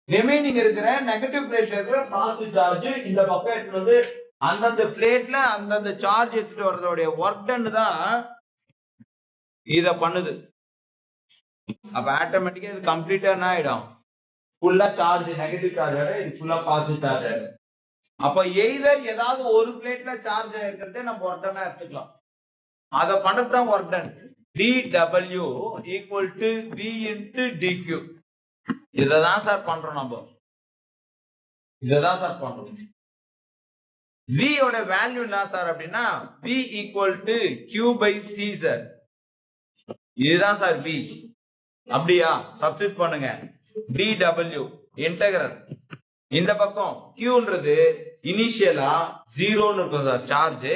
ரிமைனிங் இருக்கிற நெகட்டிவ் பிளேட்ல இருக்கிற பாசிட்டிவ் சார்ஜ் இந்த பக்கம் எடுத்துட்டு வந்து அந்தந்த பிளேட்ல அந்தந்த சார்ஜ் எடுத்துட்டு வர்றதோடைய ஒர்க் டன் தான் இத பண்ணுது. அப்ப ஆட்டோமேட்டிக்கா இது கம்ப்ளீட்டா என்ன ஆயிடும்? ஃபுல்லா சார்ஜ் நெகட்டிவ் சார்ஜ் ஆயிடும், இது ஃபுல்லா பாசிட்டிவ் சார்ஜ் ஆயிடும். அப்ப எய்தர் ஏதாவது ஒரு பிளேட்ல சார்ஜ் ஆயிருக்கிறதே நம்ம ஒர்க் டன்னா எடுத்துக்கலாம். அதை பண்றதுதான் work done. dW equal to V into dQ. இததான் சார் பண்றோம். நம்ம இததான் சார் பண்றோம். V ஓட வேல்யூ என்ன சார் அப்படின்னா V equal to Q by C sir. இதுதான் சார் V. அப்படியா? சப்ஸ்டிட் பண்ணுங்க. dW இன்டெகிரல் இந்த பக்கம் Qன்றது இனிஷியலா 0ன்னு இருக்கும் சார் சார்ஜ்.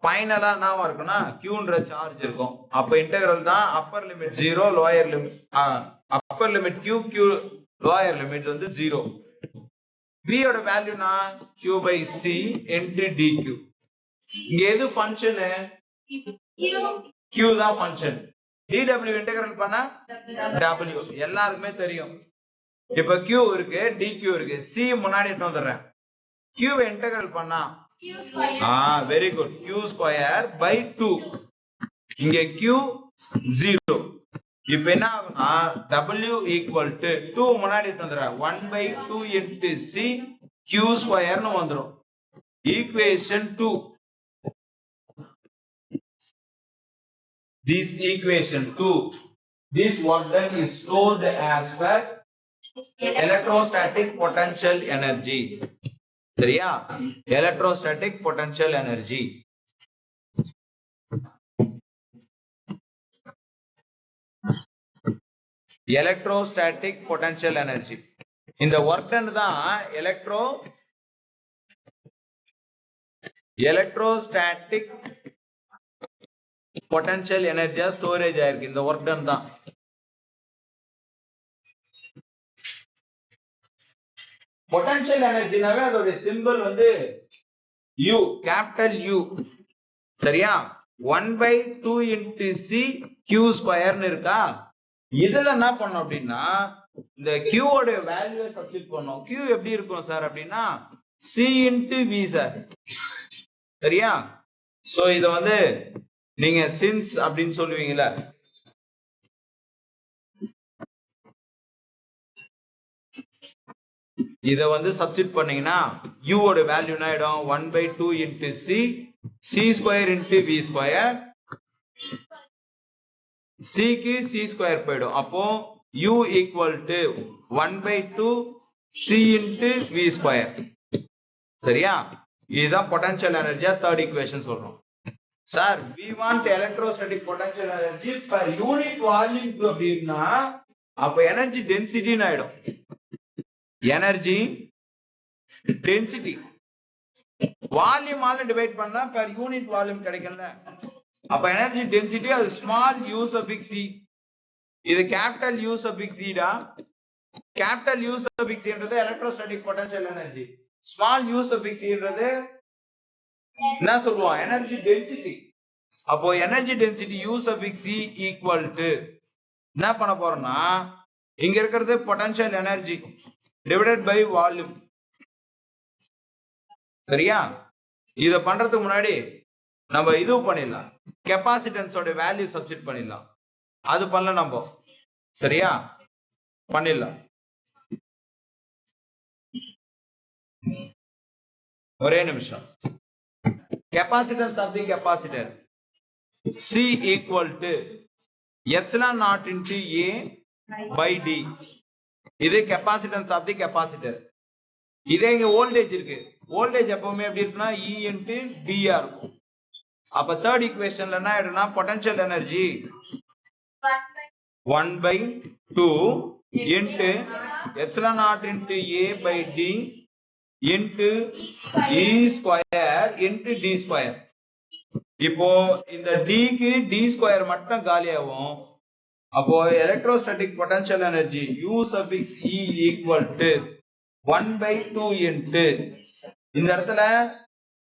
ஃபைனலா என்னவா இருக்கும்னா Qன்ற சார்ஜ் இருக்கும். அப்ப இன்டெகிரல் தான் upper limit 0, lower limit upper limit Q lower limit வந்து 0. V ஓட வேல்யூனா Q by C into dQ. இங்க எது ஃபங்க்ஷன்? Q தான் ஃபங்க்ஷன். dW இன்டெகிரல் பண்ணா W எல்லாருக்குமே தெரியும். இப்ப Q இருக்கு, dQ இருக்கு, C முன்னாடி எடுத்து வந்துடுறேன். Q இன்டெகிரல் பண்ணா very good, Q square by 2. இங்க Q 0, இப்ப என்ன ஆகும்னா W ஈக்குவல் டு 2 முன்னாடி வந்துடும் 1/2 into C Q ஸ்கொயர்னு வந்துடும். Equation 2. This equation 2, this work done is stored as per electrostatic potential energy. சரியா? electrostatic potential energy. electrostatic potential energy. இந்த work done தான் electrostatic potential energy storage ஆயிருக்கு. இந்த work done தான். potential energy நாவே அதோட symbol வந்து U, capital U. சரியா? 1/2 into C Q ஸ்கொயர்னு இருக்கா? இதுல என்ன பண்ணோம் அப்படின்னா இந்த Q ஓட வேல்யூவை சப்ஸ்டிட்யூட் பண்ணோம். Q எப்படி இருக்கும் சார் அப்படின்னா C into V சார். சரியா? சோ இத வந்து நீங்க சின்ஸ் அப்படின்னு சொல்லுவீங்கல்ல, இத வந்து சப்ஸ்டிட்யூட் பண்ணீங்கன்னா U ஓட வேல்யூ என்ன ஆயிடும் 1/2 into C C square into V square. C க்கு C ஸ்கொயர் போயிடும். அப்போ U equal to 1/2 C into V square. சரியா? இதுதான் பொட்டன்ஷியல் எனர்ஜியா தேர்ட் ஈக்குவேஷன் சொல்றோம். Sir we want electrostatic potential energy per unit volume அப்படின்னா அப்ப எனர்ஜி டென்சிட்டின்னு ஆயிடும். எனர்ஜி டென்சிட்டி வால்யூம் ஆல டிவைட் பண்ணா per யூனிட் வால்யூம் கிடைக்கல. அப்ப எனர்ஜி டென்சிட்டி அது ஸ்மால் u suffix c. இது கேபிட்டல் U suffix c டா. கேபிட்டல் U suffix c ன்றது electrostatic potential energy. Small u suffix c ன்றது என்ன சொல்லுவோம் எனர்ஜி டென்சிட்டி. அப்போ energy density U suffix c equal to என்ன பண்ண போறோம்னா இங்க இருக்கிறது potential energy divided by volume. சரியா? இத பண்றதுக்கு முன்னாடி நம்ம இது பண்ணிடலாம், கெபாசிட்டன்ஸோட வேல்யூ சப்ஸ்டிட்யூட் பண்ணிடலாம். அது பண்ணல நம்ம. சரியா? பண்ணிடலாம். ஒரே நிமிஷம். capacitance of the capacitor C equal to epsilon naught into A by D. இது capacitance of the capacitor. இதே இங்க வோல்டேஜ் இருக்கு. வோல்டேஜ் எப்பவுமே எப்படி இருக்குன்னா E into DR இருக்கும். அப்ப தேர்ட் ஈக்குவேஷன்ல என்ன ஆயிடும்னா potential energy 1/2 into epsilon naught into A by D into E square into D square. இப்போ இந்த D க்கு D square மட்டும் காலியாகும். அப்போ electrostatic potential energy U suffix E equal to 1/2 into இந்த இடத்துல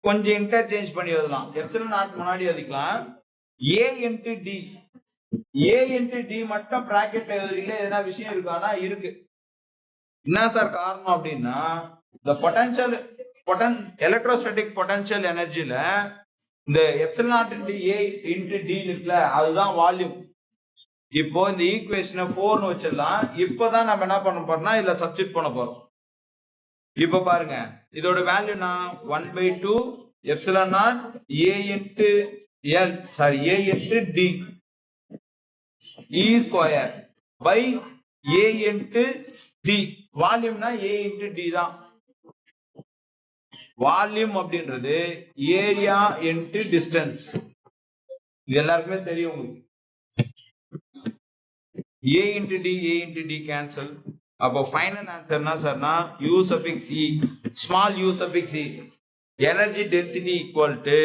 கொஞ்சம் இன்டர்சேஞ்ச் பண்ணி எழுதலாம். எப்சிலன் நாட் முன்னாடி எழுதிக்கலாம். A into D. A into D மட்டும் பிராக்கெட்ல எழுதுறீங்க. எதனா விஷயம் இருக்கானா? இருக்கு. என்ன சார் காரணம் அப்படின்னா the potential electrostatic potential எனர்ஜில இந்த epsilon naught into A into D இருக்குல்ல அதுதான் வால்யூம். இப்போ இந்த ஈக்குவேஷனை 4 னு வச்சிடலாம். இப்போதான் நம்ம என்ன பண்ண போறோம்னா இதுல சப்ஸ்டிட்யூட் பண்ண போறோம். இப்போ பாருங்க இதோட வேல்யூ நான் 1/2 epsilon naught A into L sorry A into D E square by A into D. வால்யூம்னா A into D தான். வால்யூம் அப்படின்றது ஏரியா இன்டு டிஸ்டன்ஸ். இது எல்லாருக்குமே தெரியும் உங்களுக்கு. A into D A into D cancel. அப்போ ஃபைனல் ஆன்சர் என்ன சார்னா U suffix E small u suffix E energy density equal to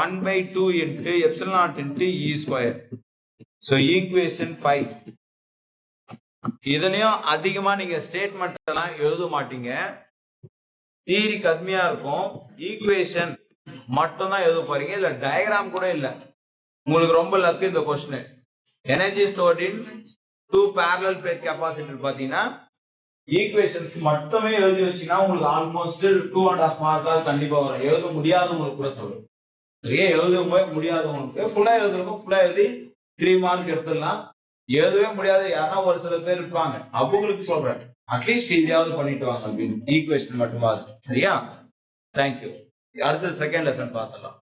1/2 into epsilon naught into E square. So equation 5. இதுலயும் அதிகமா நீங்க ஸ்டேட்மெண்ட் எல்லாம் எழுத மாட்டீங்க. தியரி கம்மியா இருக்கும். ஈக்குவேஷன் மட்டும் தான் எழுத போறீங்க. இல்ல டயக்ராம் கூட இல்ல. உங்களுக்கு ரொம்ப லக்கு இந்த क्वेश्चन. எனர்ஜி ஸ்டோர்ட் இன் 2 parallel plate capacitor பாத்தீங்கன்னா ஈக்குவேஷன்ஸ் மட்டுமே எழுதி வச்சீங்கன்னா உங்களுக்கு ஆல்மோஸ்ட் 2.5 மார்க் கண்டிப்பா வரும். எழுத முடியாதவங்களுக்கு கூட சொல்றேன். சரியா? எழுத முடியாதவங்களுக்கு ஃபுல்லா எழுதுறவங்க ஃபுல்லா எழுதி 3 மார்க் எடுத்துடலாம். எழுதவே முடியாது யாரா ஒரு சில பேர் இருப்பாங்க, அவங்களுக்கு சொல்றேன் அட்லீஸ்ட் இதையாவது பண்ணிட்டு வாங்க அப்படின்னு, ஈக்குவேஷன் மட்டுமாவது. சரியா? தேங்க்யூ. அடுத்தது செகண்ட் லெசன் பார்த்துடலாம்.